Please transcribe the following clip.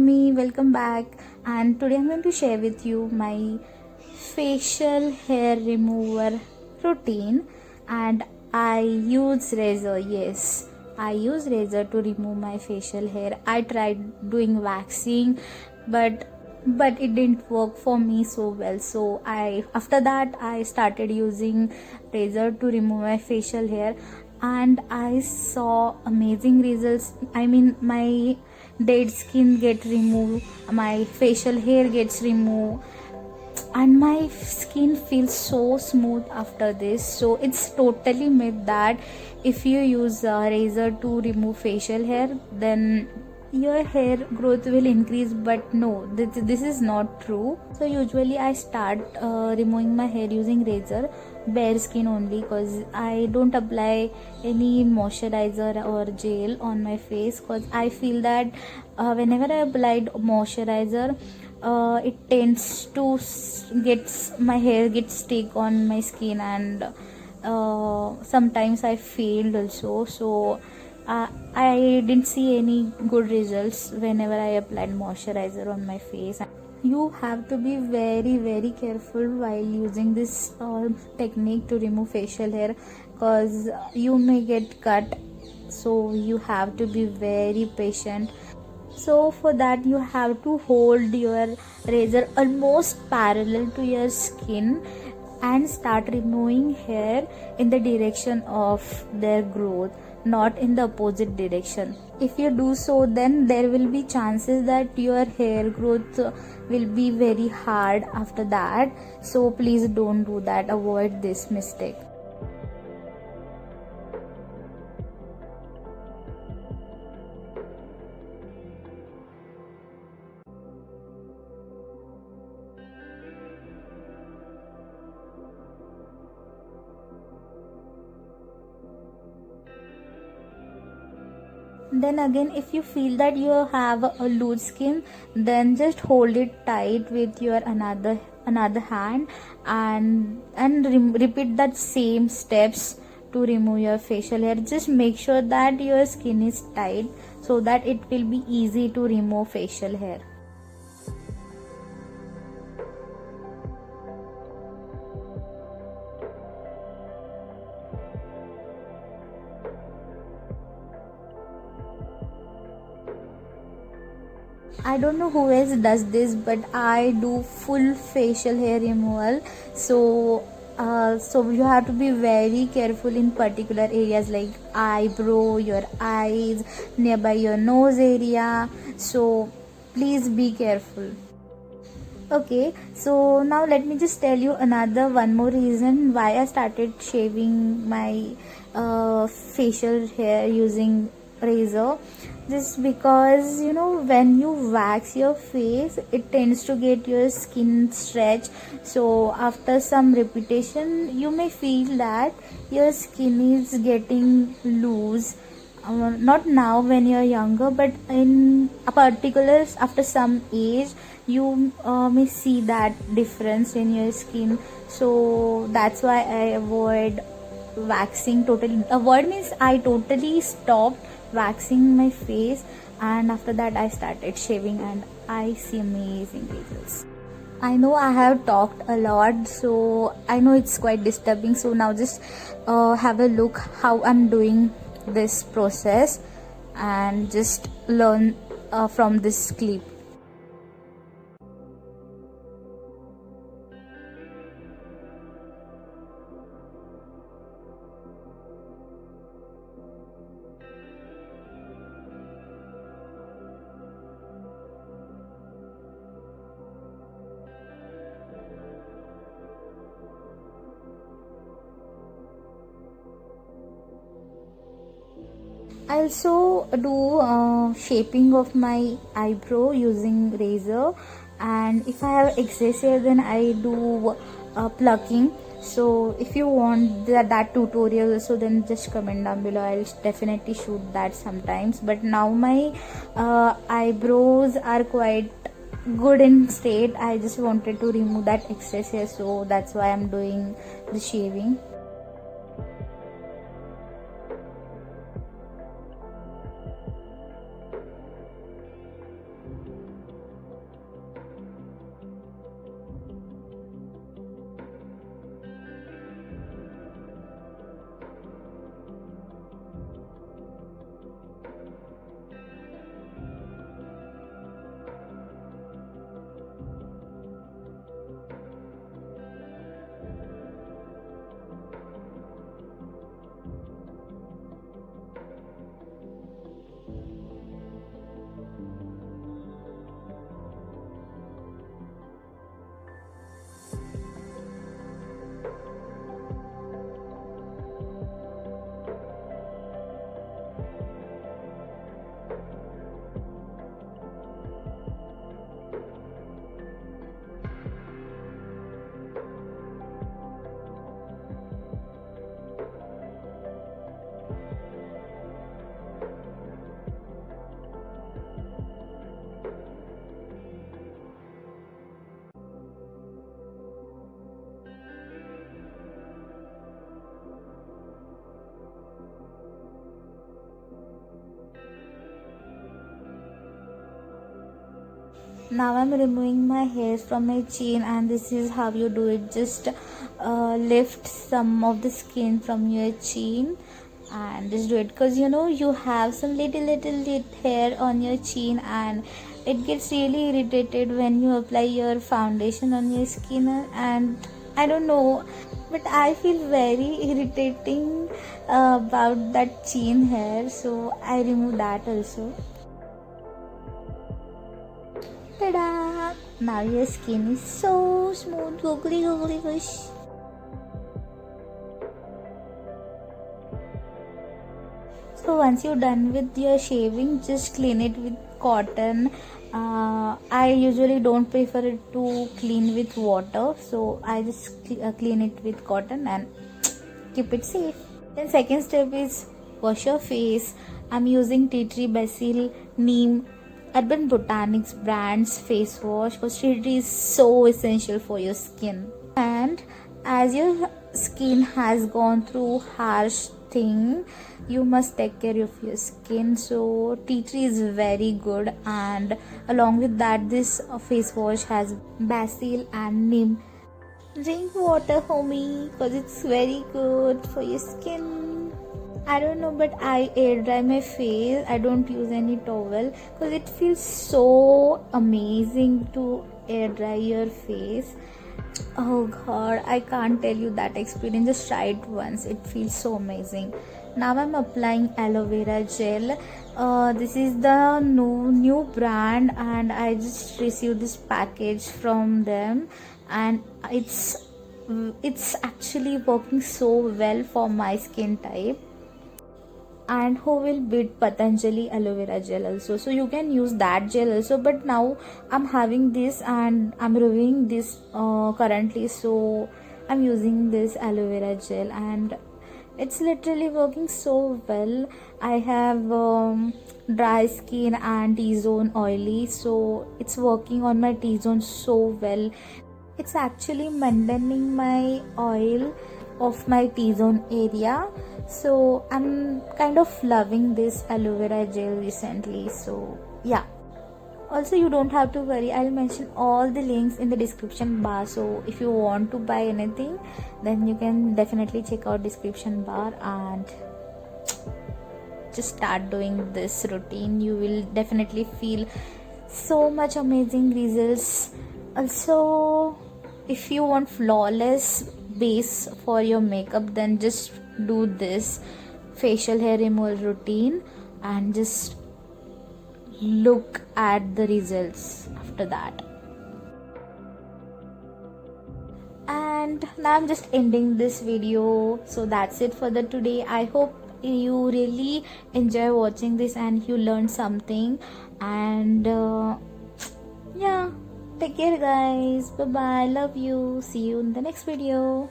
me, welcome back. And today I'm going to share with you my facial hair remover routine. And I use razor. Yes, I use razor to remove my facial hair. I tried doing waxing, but it didn't work for me so well. So after that I started using razor to remove my facial hair, and I saw amazing results. I mean, my dead skin get removed, my facial hair gets removed, and my skin feels so smooth after this. So it's totally myth that if you use a razor to remove facial hair, then your hair growth will increase. But no, this is not true. So usually I start removing my hair using razor, bare skin only, because I don't apply any moisturizer or gel on my face, because I feel that whenever I applied moisturizer, it tends to my hair gets stick on my skin, and sometimes I failed also. So I didn't see any good results whenever I applied moisturizer on my face. You have to be very careful while using this technique to remove facial hair, because you may get cut. So you have to be very patient. So for that you have to hold your razor almost parallel to your skin and start removing hair in the direction of their growth, not in the opposite direction. If you do so, then there will be chances that your hair growth will be very hard after that. So please don't do that, avoid this mistake. Then again, if you feel that you have a loose skin, then just hold it tight with your another hand, and repeat that same steps to remove your facial hair. Just make sure that your skin is tight so that it will be easy to remove facial hair. I don't know who else does this, but I do full facial hair removal. So you have to be very careful in particular areas like eyebrow, your eyes, nearby your nose area. So please be careful. Okay, so now let me just tell you one more reason why I started shaving my facial hair using razor. Just because, when you wax your face, it tends to get your skin stretch. So after some repetition, you may feel that your skin is getting loose. Not now when you're younger, but in a particular after some age, you may see that difference in your skin. So that's why I avoid waxing totally. Avoid means I totally stopped waxing my face, and after that I started shaving, and I see amazing results. I know I have talked a lot, so I know it's quite disturbing. So now just have a look how I'm doing this process, and just learn from this clip. I also do shaping of my eyebrow using razor, and if I have excess hair, then I do plucking. So if you want that tutorial also, then just comment down below. I'll definitely shoot that sometimes. But now my eyebrows are quite good in state. I just wanted to remove that excess hair, so that's why I'm doing the shaving. Now I'm removing my hairs from my chin, and this is how you do it. Just lift some of the skin from your chin and just do it, because you know you have some little hair on your chin, and it gets really irritated when you apply your foundation on your skin. And I don't know, but I feel very irritating about that chin hair, so I remove that also. Ta-da! Now your skin is so smooth, googly googly gush. So once you're done with your shaving, just clean it with cotton. I usually don't prefer it to clean with water, so I just clean it with cotton and keep it safe. Then second step is wash your face. I'm using tea tree basil neem Urban Botanics brand's face wash, because tea tree is so essential for your skin. And as your skin has gone through harsh thing, you must take care of your skin, so tea tree is very good. And along with that, this face wash has basil and neem. Drink water, homie, because it's very good for your skin. I don't know, but I air dry my face. I don't use any towel because it feels so amazing to air dry your face. Oh god, I can't tell you that experience. Just try it once. It feels so amazing. Now I'm applying aloe vera gel. This is the new brand, and I just received this package from them, and it's actually working so well for my skin type. And who will beat Patanjali aloe vera gel also, so you can use that gel also, but now I'm having this and I'm reviewing this currently, so I'm using this aloe vera gel and it's literally working so well. I have dry skin and T-zone oily, so it's working on my T-zone so well. It's actually maintaining my oil of my T-zone area, so I'm kind of loving this aloe vera gel recently. So yeah, also you don't have to worry, I'll mention all the links in the description bar, so if you want to buy anything, then you can definitely check out description bar and just start doing this routine. You will definitely feel so much amazing results. Also, if you want flawless base for your makeup, then just do this facial hair removal routine and just look at the results after that. And now I'm just ending this video, so that's it for the today. I hope you really enjoy watching this and you learned something. And yeah, take care guys, bye bye, love you, see you in the next video.